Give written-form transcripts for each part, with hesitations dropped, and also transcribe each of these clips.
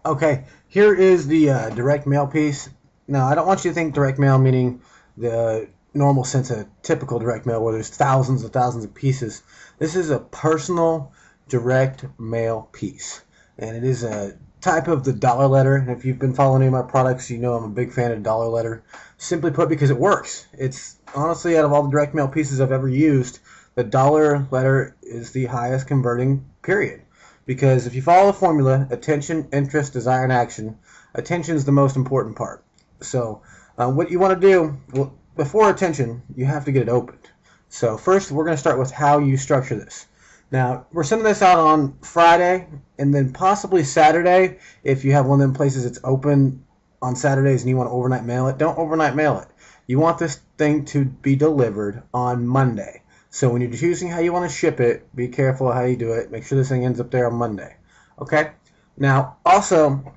Okay, here is the direct mail piece. Now, I don't want you to think direct mail meaning the normal sense of typical direct mail where there's thousands and thousands of pieces. This is a personal direct mail piece, and it is a type of the dollar letter. And if you've been following any of my products, you know I'm a big fan of dollar letter. Simply put, because it works. It's honestly, out of all the direct mail pieces I've ever used, the dollar letter is the highest converting, period. Because if you follow the formula, attention, interest, desire, and action, attention is the most important part. So what you want to do, well, before attention, you have to get it opened. So first, we're going to start with how you structure this. Now, we're sending this out on Friday, and then possibly Saturday, if you have one of them places that's open on Saturdays and you want to overnight mail it, don't overnight mail it. You want this thing to be delivered on Monday. So when you're choosing how you want to ship it, be careful how you do it. Make sure this thing ends up there on Monday. Okay? Now, also,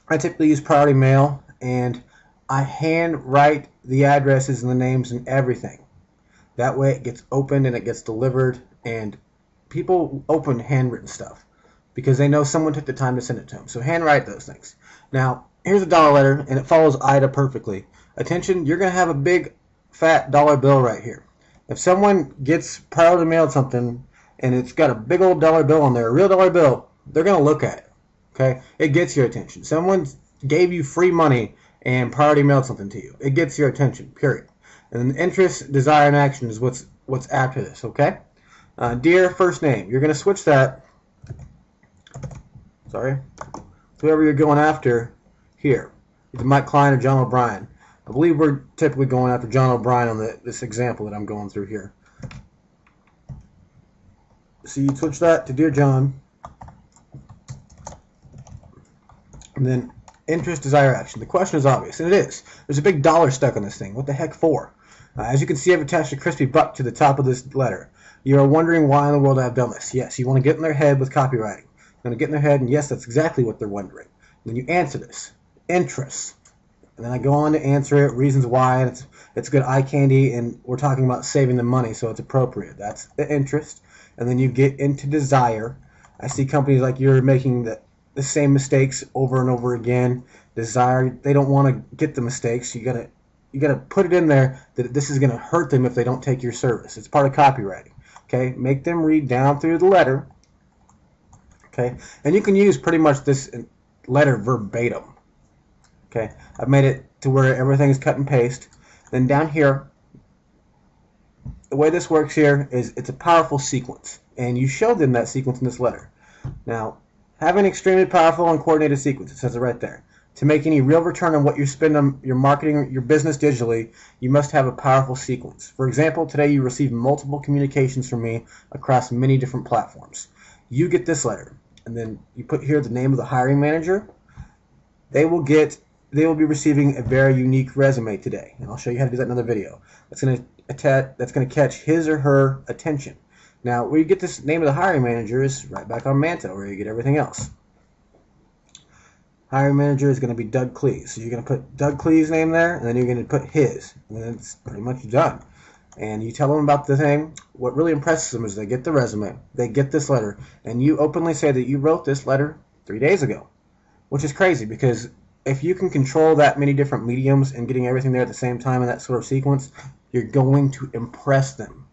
I typically use priority mail, and I hand write the addresses and the names and everything. That way it gets opened and it gets delivered, and people open handwritten stuff because they know someone took the time to send it to them. So handwrite those things. Now, here's a dollar letter, and it follows IDA perfectly. Attention, you're going to have a big, fat dollar bill right here. If someone gets priority mailed something and it's got a big old dollar bill on there, a real dollar bill, they're going to look at it. Okay? It gets your attention. Someone gave you free money and priority mailed something to you. It gets your attention, period. And then interest, desire, and action is what's after this, okay? Dear first name, you're going to switch that, sorry, whoever you're going after here, either Mike Klein or John O'Brien. I believe we're typically going after John O'Brien on this example that I'm going through here. So you switch that to Dear John, and then interest, desire, action. The question is obvious, and it is. There's a big dollar stuck on this thing. What the heck for? As you can see, I've attached a crispy buck to the top of this letter. You are wondering why in the world I've done this. Yes, you want to get in their head with copywriting. You want to get in their head, and yes, that's exactly what they're wondering. Then you answer this. Interest. And then I go on to answer it, reasons why, and it's good eye candy, and we're talking about saving them money, so it's appropriate. That's the interest. And then you get into desire. I see companies like you're making the same mistakes over and over again. Desire, they don't want to get the mistakes. You gotta put it in there that this is gonna hurt them if they don't take your service. It's part of copywriting. Okay, make them read down through the letter. Okay, and you can use pretty much this letter verbatim. Okay, I've made it to where everything is cut and paste. Then down here, the way this works here is it's a powerful sequence, and you show them that sequence in this letter. Now, have an extremely powerful and coordinated sequence. It says it right there. To make any real return on what you spend on your marketing, your business digitally, you must have a powerful sequence. For example, today you received multiple communications from me across many different platforms. You get this letter, and then you put here the name of the hiring manager. They will be receiving a very unique resume today, and I'll show you how to do that in another video. That's going to catch his or her attention. Now, where you get this name of the hiring manager is right back on Manta, where you get everything else. Hiring manager is going to be Doug Cleese. So you're going to put Doug Cleese's name there, and then you're going to put his, and then it's pretty much done. And you tell them about the thing. What really impresses them is they get the resume, they get this letter, and you openly say that you wrote this letter 3 days ago, which is crazy because if you can control that many different mediums and getting everything there at the same time in that sort of sequence, you're going to impress them.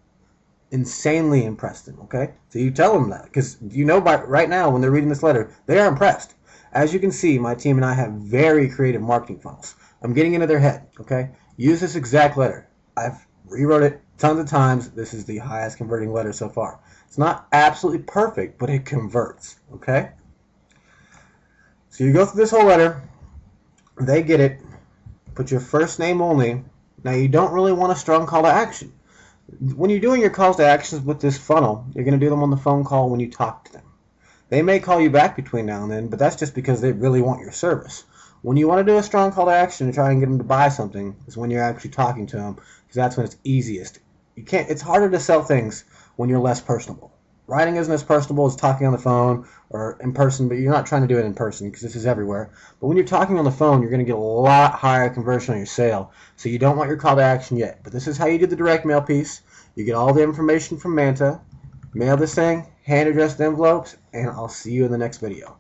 Insanely impress them, okay? So you tell them that because you know by right now when they're reading this letter, they are impressed. As you can see, my team and I have very creative marketing funnels. I'm getting into their head, okay? Use this exact letter. I've rewrote it tons of times. This is the highest converting letter so far. It's not absolutely perfect, but it converts, okay? So you go through this whole letter. They get it. Put your first name only. Now, you don't really want a strong call to action. When you're doing your calls to actions with this funnel, you're going to do them on the phone call when you talk to them. They may call you back between now and then, but that's just because they really want your service. When you want to do a strong call to action and try and get them to buy something is when you're actually talking to them, because that's when it's easiest. It's harder to sell things when you're less personable. Writing isn't as personable as talking on the phone or in person, but you're not trying to do it in person because this is everywhere. But when you're talking on the phone, you're going to get a lot higher conversion on your sale. So you don't want your call to action yet. But this is how you do the direct mail piece. You get all the information from Manta, mail this thing, hand addressed envelopes, and I'll see you in the next video.